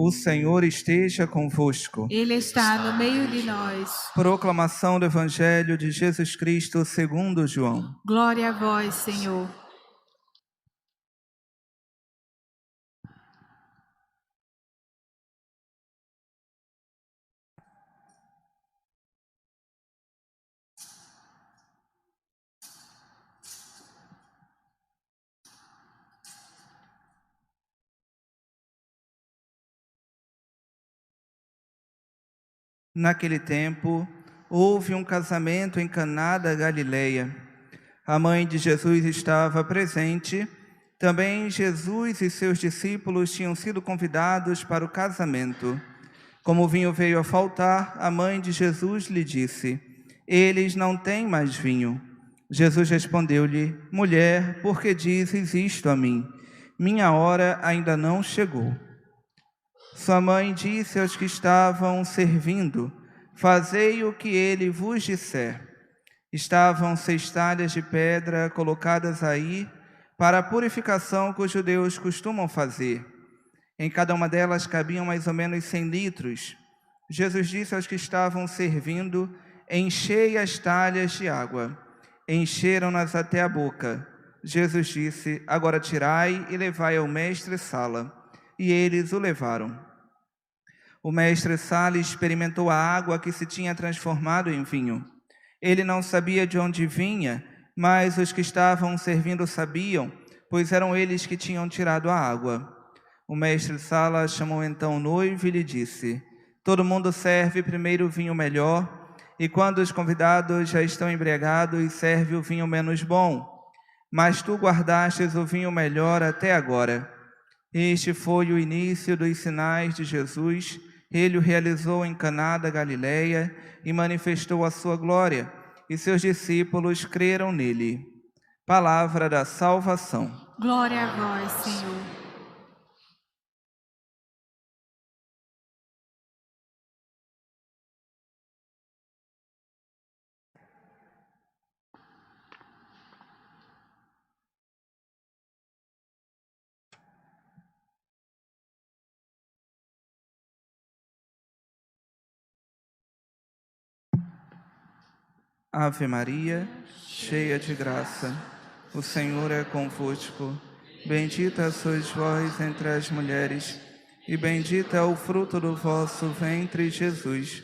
O Senhor esteja convosco. Ele está no meio de nós. Proclamação do Evangelho de Jesus Cristo segundo João. Glória a vós, Senhor. Naquele tempo, houve um casamento em Caná da Galileia. A mãe de Jesus estava presente. Também Jesus e seus discípulos tinham sido convidados para o casamento. Como o vinho veio a faltar, a mãe de Jesus lhe disse: "Eles não têm mais vinho." Jesus respondeu-lhe: "Mulher, por que dizes isto a mim? Minha hora ainda não chegou." Sua mãe disse aos que estavam servindo: "Fazei o que ele vos disser." Estavam 6 talhas de pedra colocadas aí para a purificação que os judeus costumam fazer. Em cada uma delas cabiam mais ou menos 100 litros. Jesus disse aos que estavam servindo: "Enchei as talhas de água." Encheram-nas até a boca. Jesus disse: "Agora tirai e levai ao mestre-sala." E eles o levaram. O mestre-sala experimentou a água que se tinha transformado em vinho. Ele não sabia de onde vinha, mas os que estavam servindo sabiam, pois eram eles que tinham tirado a água. O mestre-sala chamou então o noivo e lhe disse: "Todo mundo serve primeiro o vinho melhor, e quando os convidados já estão embriagados, serve o vinho menos bom. Mas tu guardastes o vinho melhor até agora." Este foi o início dos sinais de Jesus. Ele o realizou em Caná da Galileia e manifestou a sua glória, e seus discípulos creram nele. Palavra da salvação. Glória a vós, Senhor. Ave Maria, cheia de graça, o Senhor é convosco. Bendita sois vós entre as mulheres, e bendito é o fruto do vosso ventre, Jesus.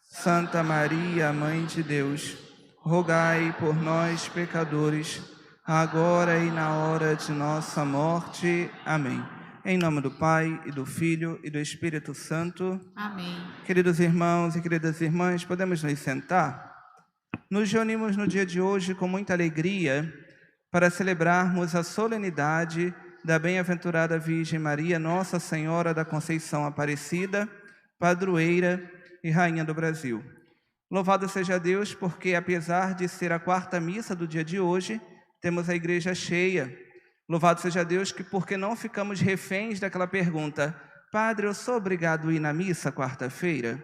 Santa Maria, Mãe de Deus, rogai por nós, pecadores, agora e na hora de nossa morte. Amém. Em nome do Pai, e do Filho, e do Espírito Santo. Amém. Queridos irmãos e queridas irmãs, podemos nos sentar? Nos reunimos no dia de hoje com muita alegria para celebrarmos a solenidade da bem-aventurada Virgem Maria, Nossa Senhora da Conceição Aparecida, padroeira e rainha do Brasil. Louvado seja Deus, porque apesar de ser a 4ª missa do dia de hoje, temos a igreja cheia. Louvado seja Deus, que porque não ficamos reféns daquela pergunta: "Padre, eu sou obrigado a ir na missa quarta-feira?"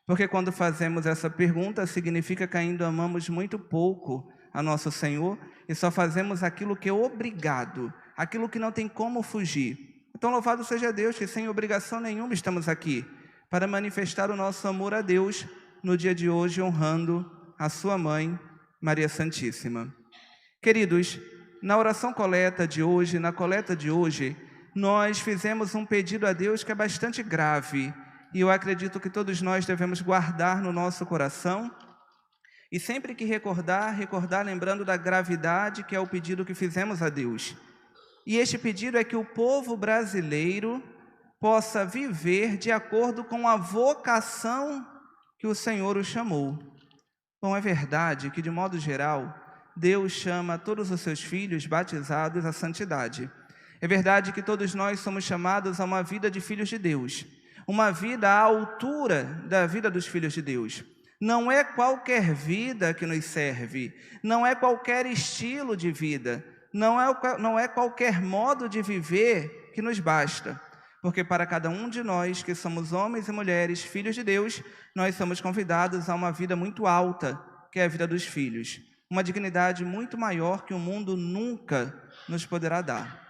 Porque quando fazemos essa pergunta, significa que ainda amamos muito pouco a nosso Senhor e só fazemos aquilo que é obrigado, aquilo que não tem como fugir. Então, louvado seja Deus, que sem obrigação nenhuma estamos aqui para manifestar o nosso amor a Deus no dia de hoje, honrando a sua mãe, Maria Santíssima. Queridos, na oração coleta de hoje, na coleta de hoje, nós fizemos um pedido a Deus que é bastante grave, e eu acredito que todos nós devemos guardar no nosso coração, e sempre que recordar lembrando da gravidade que é o pedido que fizemos a Deus. E este pedido é que o povo brasileiro possa viver de acordo com a vocação que o Senhor o chamou. Bom, é verdade que, de modo geral, Deus chama todos os seus filhos batizados à santidade. É verdade que todos nós somos chamados a uma vida de filhos de Deus, uma vida à altura da vida dos filhos de Deus. Não é qualquer vida que nos serve, não é qualquer estilo de vida, não é qualquer modo de viver que nos basta. Porque para cada um de nós, que somos homens e mulheres, filhos de Deus, nós somos convidados a uma vida muito alta, que é a vida dos filhos. Uma dignidade muito maior que o mundo nunca nos poderá dar.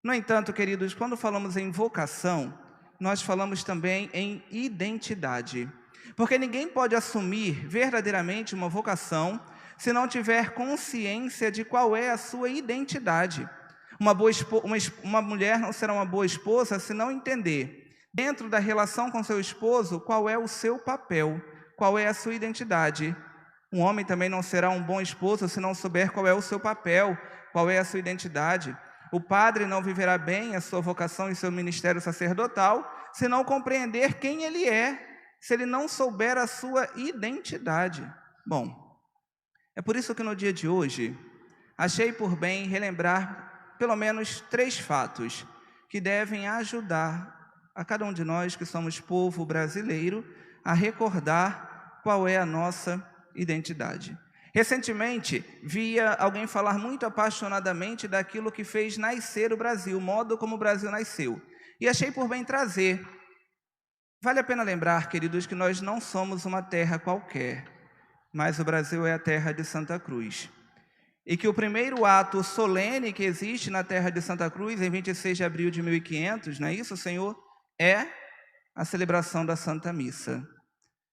No entanto, queridos, quando falamos em vocação, nós falamos também em identidade. Porque ninguém pode assumir verdadeiramente uma vocação se não tiver consciência de qual é a sua identidade. Uma mulher não será uma boa esposa se não entender, dentro da relação com seu esposo, qual é o seu papel, qual é a sua identidade. Um homem também não será um bom esposo se não souber qual é o seu papel, qual é a sua identidade. O padre não viverá bem a sua vocação e seu ministério sacerdotal se não compreender quem ele é, se ele não souber a sua identidade. Bom, é por isso que no dia de hoje, achei por bem relembrar pelo menos 3 fatos que devem ajudar a cada um de nós que somos povo brasileiro a recordar qual é a nossa identidade. Recentemente, via alguém falar muito apaixonadamente daquilo que fez nascer o Brasil, o modo como o Brasil nasceu. E achei por bem trazer. Vale a pena lembrar, queridos, que nós não somos uma terra qualquer, mas o Brasil é a terra de Santa Cruz. E que o primeiro ato solene que existe na terra de Santa Cruz, em 26 de abril de 1500, não é isso, Senhor? É a celebração da Santa Missa.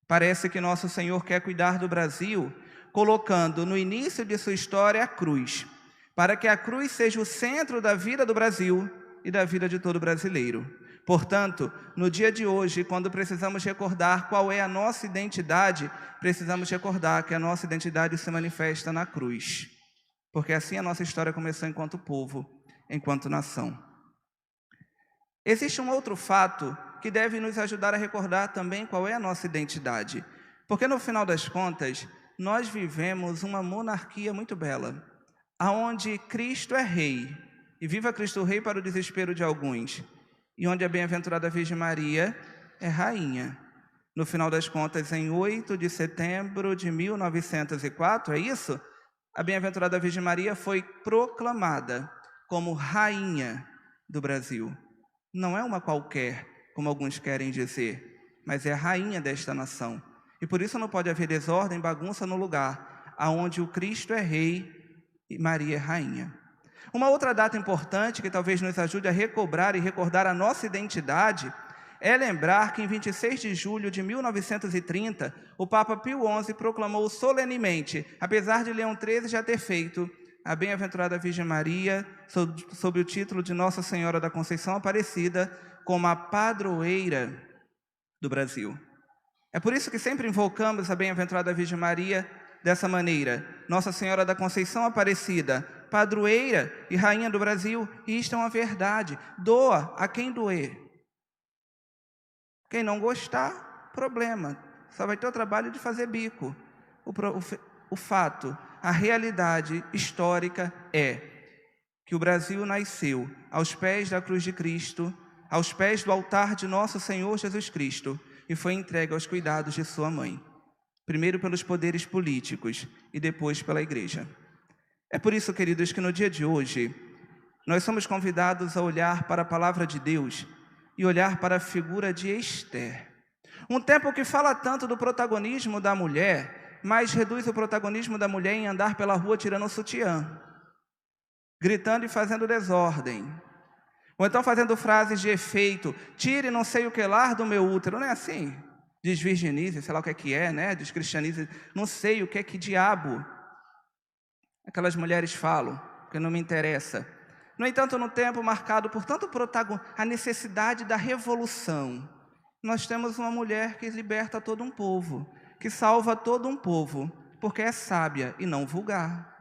Parece que nosso Senhor quer cuidar do Brasil, colocando no início de sua história a cruz, para que a cruz seja o centro da vida do Brasil e da vida de todo brasileiro. Portanto, no dia de hoje, quando precisamos recordar qual é a nossa identidade, precisamos recordar que a nossa identidade se manifesta na cruz, porque assim a nossa história começou enquanto povo, enquanto nação. Existe um outro fato que deve nos ajudar a recordar também qual é a nossa identidade, porque no final das contas, nós vivemos uma monarquia muito bela, aonde Cristo é rei, e viva Cristo Rei para o desespero de alguns, e onde a bem-aventurada Virgem Maria é rainha. No final das contas, em 8 de setembro de 1904, é isso? A bem-aventurada Virgem Maria foi proclamada como rainha do Brasil. Não é uma qualquer, como alguns querem dizer, mas é a rainha desta nação. E por isso não pode haver desordem, bagunça no lugar aonde o Cristo é rei e Maria é rainha. Uma outra data importante que talvez nos ajude a recobrar e recordar a nossa identidade é lembrar que em 26 de julho de 1930, o Papa Pio XI proclamou solenemente, apesar de Leão XIII já ter feito, a bem-aventurada Virgem Maria, sob o título de Nossa Senhora da Conceição Aparecida, como a padroeira do Brasil. É por isso que sempre invocamos a bem-aventurada Virgem Maria dessa maneira: Nossa Senhora da Conceição Aparecida, padroeira e rainha do Brasil. E isto é uma verdade. Doa a quem doer. Quem não gostar, problema. Só vai ter o trabalho de fazer bico. O fato, a realidade histórica é que o Brasil nasceu aos pés da cruz de Cristo, aos pés do altar de nosso Senhor Jesus Cristo, e foi entregue aos cuidados de sua mãe. Primeiro pelos poderes políticos e depois pela igreja. É por isso, queridos, que no dia de hoje, nós somos convidados a olhar para a palavra de Deus e olhar para a figura de Esther. Um tempo que fala tanto do protagonismo da mulher, mas reduz o protagonismo da mulher em andar pela rua tirando o sutiã, gritando e fazendo desordem. Ou então fazendo frases de efeito: tire não sei o que lá do meu útero. Não é assim? Desvirginize, sei lá o que é, né? Descristianize, não sei o que é que diabo aquelas mulheres falam, porque não me interessa. No entanto, no tempo marcado por tanto a necessidade da revolução, nós temos uma mulher que liberta todo um povo, que salva todo um povo, porque é sábia e não vulgar.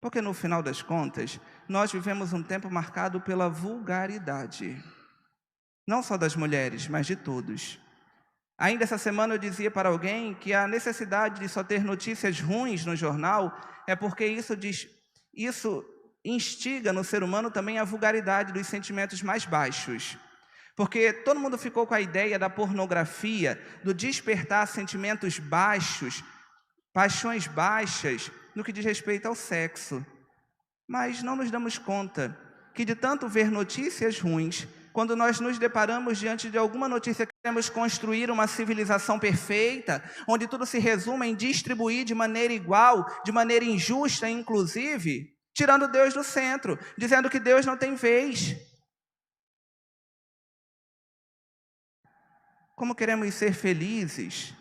Porque no final das contas, nós vivemos um tempo marcado pela vulgaridade, não só das mulheres, mas de todos. Ainda essa semana eu dizia para alguém que a necessidade de só ter notícias ruins no jornal é porque isso instiga no ser humano também a vulgaridade dos sentimentos mais baixos. Porque todo mundo ficou com a ideia da pornografia, do despertar sentimentos baixos, paixões baixas, no que diz respeito ao sexo. Mas não nos damos conta que de tanto ver notícias ruins, quando nós nos deparamos diante de alguma notícia que queremos construir uma civilização perfeita, onde tudo se resume em distribuir de maneira igual, de maneira injusta, inclusive, tirando Deus do centro, dizendo que Deus não tem vez. Como queremos ser felizes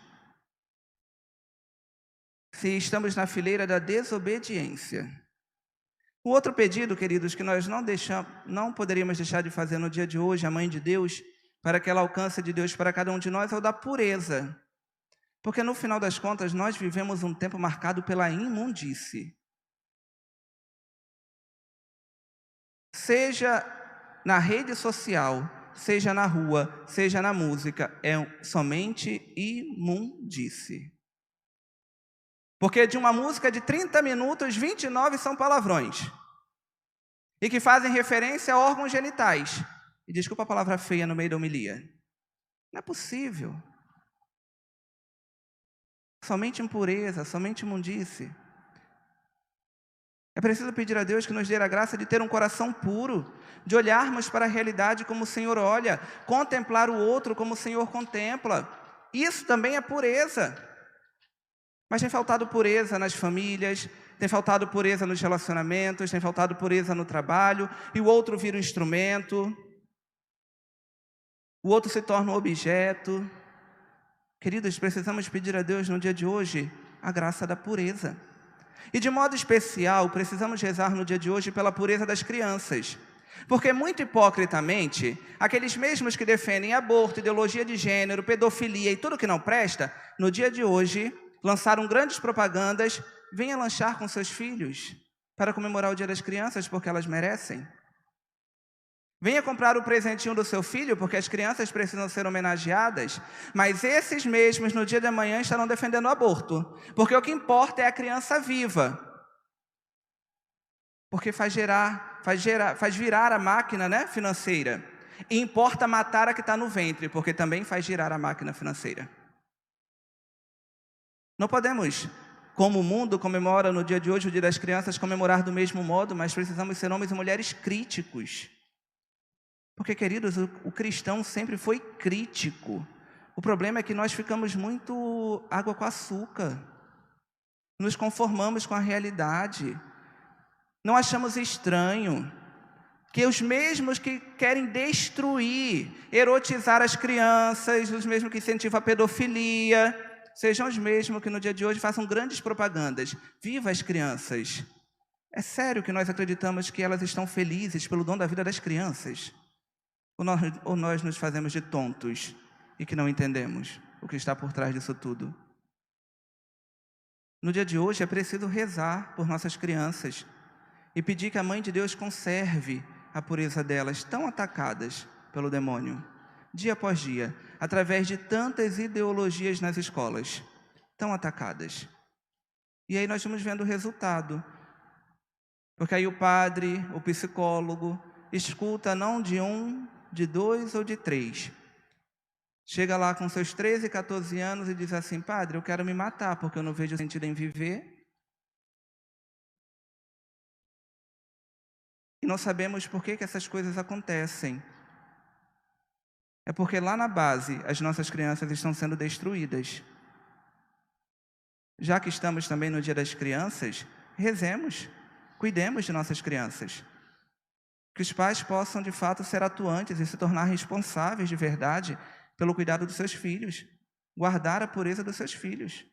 se estamos na fileira da desobediência? O outro pedido, queridos, que nós não poderíamos deixar de fazer no dia de hoje, a Mãe de Deus, para que ela alcance de Deus para cada um de nós, é o da pureza. Porque no final das contas, nós vivemos um tempo marcado pela imundície. Seja na rede social, seja na rua, seja na música, é somente imundície. Porque de uma música de 30 minutos, 29 são palavrões. E que fazem referência a órgãos genitais. E desculpa a palavra feia no meio da homilia. Não é possível. Somente impureza, somente imundície. É preciso pedir a Deus que nos dê a graça de ter um coração puro, de olharmos para a realidade como o Senhor olha, contemplar o outro como o Senhor contempla. Isso também é pureza. Mas tem faltado pureza nas famílias, tem faltado pureza nos relacionamentos, tem faltado pureza no trabalho, e o outro vira um instrumento, o outro se torna um objeto. Queridos, precisamos pedir a Deus no dia de hoje a graça da pureza. E de modo especial, precisamos rezar no dia de hoje pela pureza das crianças. Porque muito hipocritamente, aqueles mesmos que defendem aborto, ideologia de gênero, pedofilia e tudo que não presta, no dia de hoje lançaram grandes propagandas: venha lanchar com seus filhos para comemorar o Dia das Crianças, porque elas merecem. Venha comprar o presentinho do seu filho, porque as crianças precisam ser homenageadas. Mas esses mesmos, no dia de amanhã, estarão defendendo o aborto, porque o que importa é a criança viva. Porque faz virar a máquina, né, financeira. E importa matar a que está no ventre, porque também faz girar a máquina financeira. Não podemos, como o mundo comemora no dia de hoje o Dia das Crianças, comemorar do mesmo modo, mas precisamos ser homens e mulheres críticos. Porque, queridos, o cristão sempre foi crítico. O problema é que nós ficamos muito água com açúcar. Nos conformamos com a realidade. Não achamos estranho que os mesmos que querem destruir, erotizar as crianças, os mesmos que incentivam a pedofilia, sejam os mesmos que no dia de hoje façam grandes propagandas. Viva as crianças! É sério que nós acreditamos que elas estão felizes pelo dom da vida das crianças? Ou nós nos fazemos de tontos e que não entendemos o que está por trás disso tudo? No dia de hoje é preciso rezar por nossas crianças e pedir que a Mãe de Deus conserve a pureza delas, tão atacadas pelo demônio, dia após dia, através de tantas ideologias nas escolas, tão atacadas. E aí nós vamos vendo o resultado, porque aí o padre, o psicólogo, escuta não de um, de dois ou de três. Chega lá com seus 13, 14 anos e diz assim: padre, eu quero me matar porque eu não vejo sentido em viver. E não sabemos por que essas coisas acontecem. É porque lá na base as nossas crianças estão sendo destruídas. Já que estamos também no Dia das Crianças, rezemos, cuidemos de nossas crianças. Que os pais possam de fato ser atuantes e se tornar responsáveis de verdade pelo cuidado dos seus filhos, guardar a pureza dos seus filhos.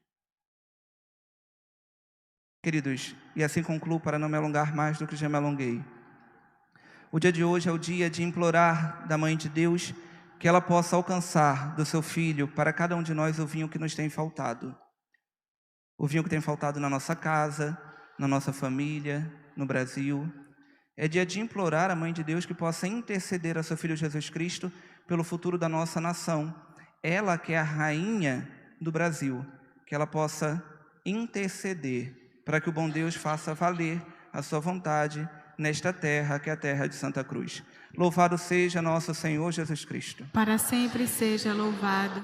Queridos, e assim concluo para não me alongar mais do que já me alonguei. O dia de hoje é o dia de implorar da Mãe de Deus que ela possa alcançar do seu filho para cada um de nós o vinho que nos tem faltado. O vinho que tem faltado na nossa casa, na nossa família, no Brasil. É dia de implorar a Mãe de Deus que possa interceder a seu Filho Jesus Cristo pelo futuro da nossa nação. Ela que é a rainha do Brasil, que ela possa interceder para que o bom Deus faça valer a sua vontade nesta terra, que é a terra de Santa Cruz. Louvado seja nosso Senhor Jesus Cristo. Para sempre seja louvado.